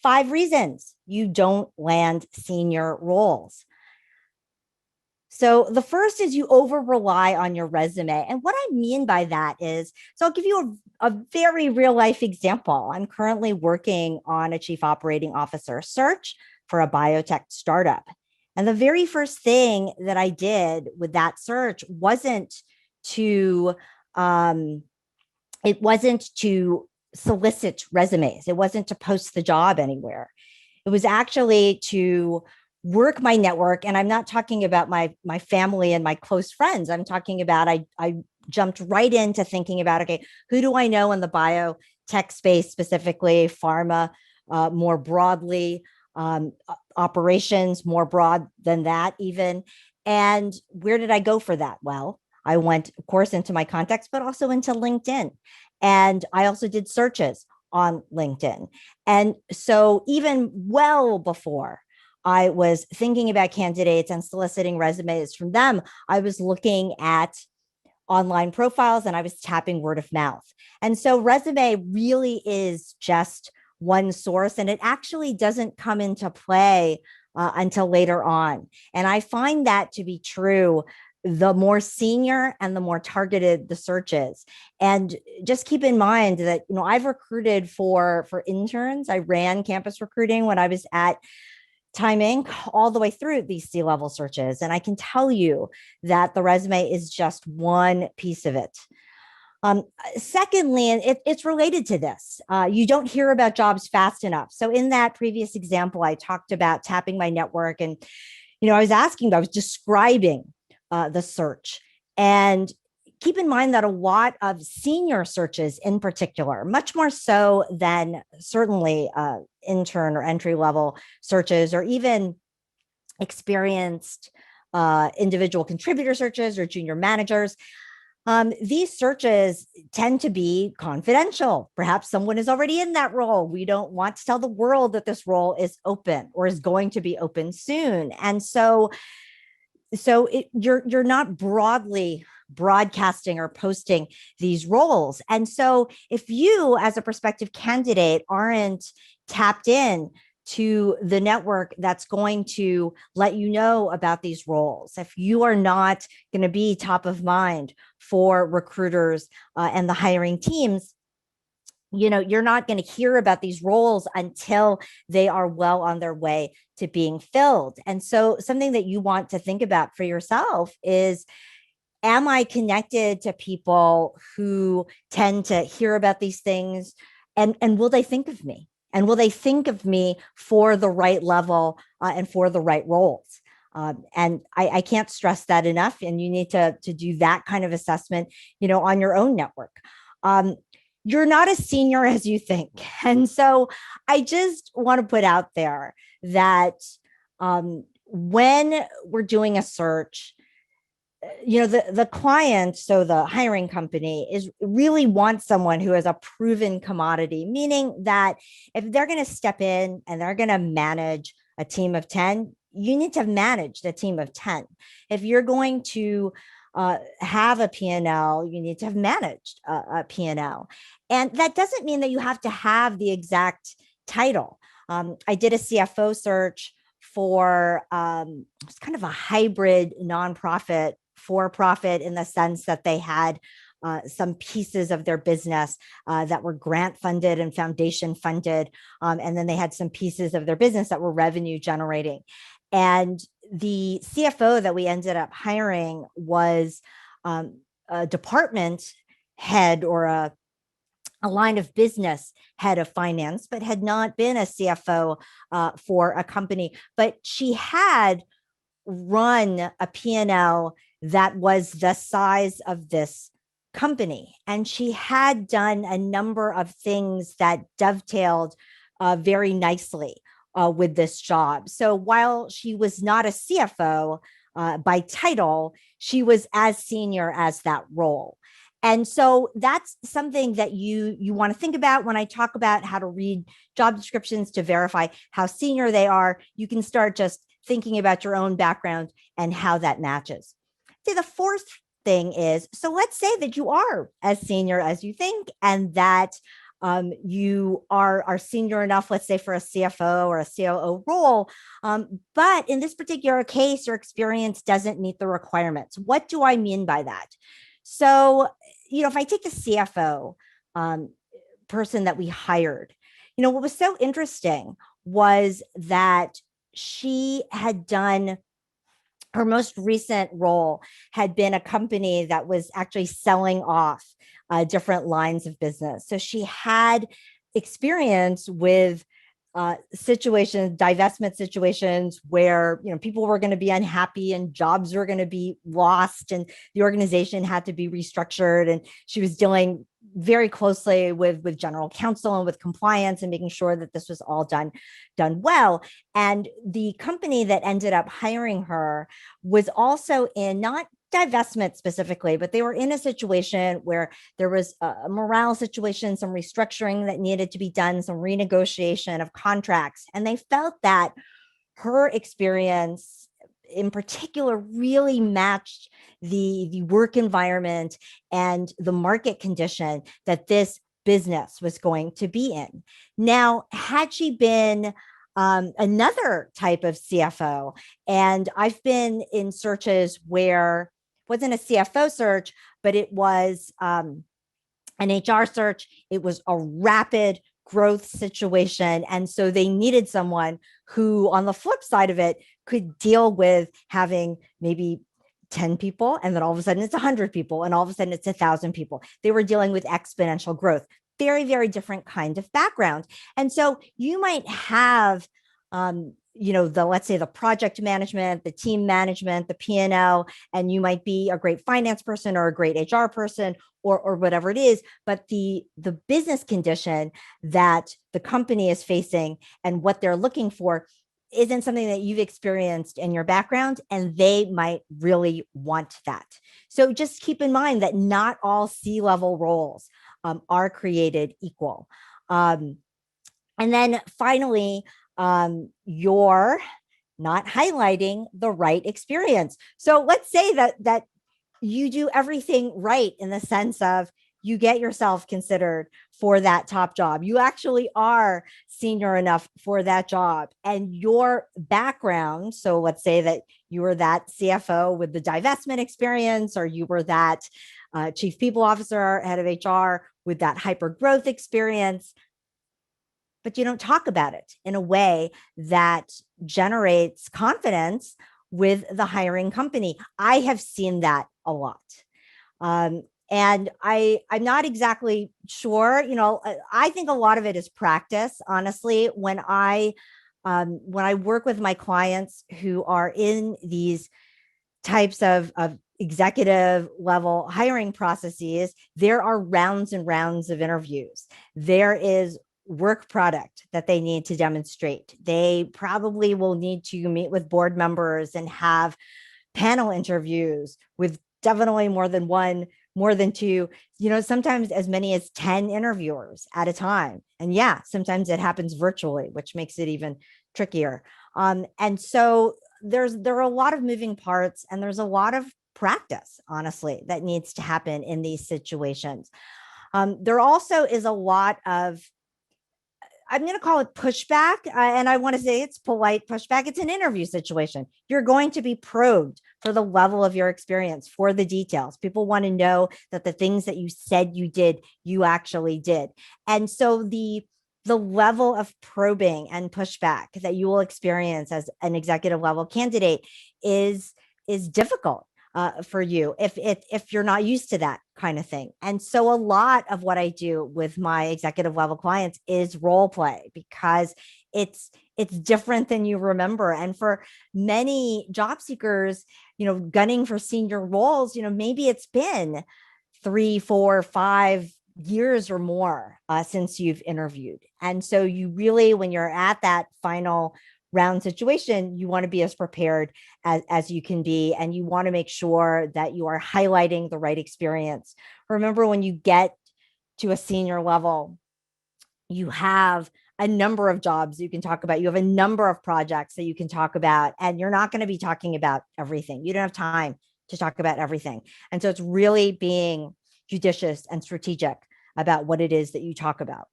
5 reasons you don't land senior roles. So the first is you over rely on your resume. And what I mean by that is, so I'll give you a very real life example. I'm currently working on a chief operating officer search for a biotech startup. And the very first thing that I did with that search to, um, it wasn't to solicit resumes. It wasn't to post the job anywhere. It was actually to work my network. And I'm not talking about my family and my close friends. I'm talking about, I jumped right into thinking about, okay, who do I know in the biotech space, specifically pharma, more broadly, operations, more broad than that even. And where did I go for that? Well, I went, of course, into my contacts, but also into LinkedIn. And I also did searches on LinkedIn. And so even well before I was thinking about candidates and soliciting resumes from them, I was looking at online profiles and I was tapping word of mouth. And so resume really is just one source, and it actually doesn't come into play until later on. And I find that to be true the more senior and the more targeted the search is. And just keep in mind that, I've recruited for interns. I ran campus recruiting when I was at Time Inc. all the way through these C-level searches. And I can tell you that the resume is just one piece of it. Secondly, and it's related to this, you don't hear about jobs fast enough. So in that previous example, I talked about tapping my network, and I was describing the search. And keep in mind that a lot of senior searches in particular, much more so than certainly intern or entry level searches, or even experienced individual contributor searches or junior managers, these searches tend to be confidential. Perhaps someone is already in that role. We don't want to tell the world that this role is open or is going to be open soon. And so you're not broadly broadcasting or posting these roles. And so if you, as a prospective candidate, aren't tapped in to the network that's going to let you know about these roles, if you are not going to be top of mind for recruiters and the hiring teams, you're not going to hear about these roles until they are well on their way to being filled. And so something that you want to think about for yourself is, am I connected to people who tend to hear about these things? And will they think of me? And will they think of me for the right level and for the right roles? And I can't stress that enough. And you need to do that kind of assessment, on your own network. You're not as senior as you think. And so I just want to put out there that when we're doing a search, the client, so the hiring company, is really wants someone who has a proven commodity, meaning that if they're going to step in and they're going to manage a team of 10, you need to have managed a team of 10. If you're going to have a P&L, you need to have managed a P&L. And that doesn't mean that you have to have the exact title. I did a CFO search for it's kind of a hybrid nonprofit for-profit, in the sense that they had some pieces of their business that were grant funded and foundation funded. And then they had some pieces of their business that were revenue generating. And the CFO that we ended up hiring was a department head, or a line of business head of finance, but had not been a CFO for a company. But she had run a P&L that was the size of this company. And she had done a number of things that dovetailed very nicely with this job. So while she was not a CFO by title, she was as senior as that role. And so that's something that you want to think about when I talk about how to read job descriptions to verify how senior they are. You can start just thinking about your own background and how that matches. See, the fourth thing is, so let's say that you are as senior as you think, and that you are senior enough, let's say for a CFO or a COO role. But in this particular case, your experience doesn't meet the requirements. What do I mean by that? So, if I take the CFO person that we hired, what was so interesting was that she had done her most recent role had been a company that was actually selling off different lines of business. So she had experience with situations, divestment situations where people were going to be unhappy and jobs were going to be lost and the organization had to be restructured. And she was dealing very closely with general counsel and with compliance and making sure that this was all done well. And the company that ended up hiring her was also in not divestment specifically, but they were in a situation where there was a morale situation, some restructuring that needed to be done, some renegotiation of contracts. And they felt that her experience in particular really matched the work environment and the market condition that this business was going to be in. Now, had she been another type of CFO, and I've been in searches where it wasn't a CFO search, but it was an HR search. It was a rapid growth situation. And so they needed someone who, on the flip side of it, could deal with having maybe 10 people, and then all of a sudden it's 100 people, and all of a sudden it's 1,000 people. They were dealing with exponential growth. Very, very different kind of background. And so you might have let's say the project management, the team management, the P&L, and you might be a great finance person or a great HR person or whatever it is, but the business condition that the company is facing and what they're looking for isn't something that you've experienced in your background, and they might really want that. So just keep in mind that not all C-level roles are created equal. And then finally, you're not highlighting the right experience. So let's say that you do everything right in the sense of you get yourself considered for that top job. You actually are senior enough for that job, and your background. So let's say that you were that CFO with the divestment experience, or you were that chief people officer, head of HR with that hyper growth experience, but you don't talk about it in a way that generates confidence with the hiring company. I have seen that a lot. And I'm not exactly sure, I think a lot of it is practice, honestly. When I work with my clients who are in these types of executive level hiring processes, there are rounds and rounds of interviews. There is work product that they need to demonstrate. They probably will need to meet with board members and have panel interviews with definitely more than one, more than two, sometimes as many as 10 interviewers at a time. And yeah, sometimes it happens virtually, which makes it even trickier. And so there are a lot of moving parts, and there's a lot of practice, honestly, that needs to happen in these situations. There also is a lot of, I'm going to call it pushback, and I want to say it's polite pushback. It's an interview situation. You're going to be probed for the level of your experience, for the details. People want to know that the things that you said you did, you actually did. And so the level of probing and pushback that you will experience as an executive level candidate is difficult for you if you're not used to that kind of thing. And so a lot of what I do with my executive level clients is role play, because it's different than you remember. And for many job seekers, gunning for senior roles, maybe it's been 3, 4, 5 years or more since you've interviewed. And so you really, when you're at that final round situation, you want to be as prepared as you can be, and you want to make sure that you are highlighting the right experience. Remember, when you get to a senior level, you have a number of jobs you can talk about. You have a number of projects that you can talk about, and you're not going to be talking about everything. You don't have time to talk about everything. And so it's really being judicious and strategic about what it is that you talk about.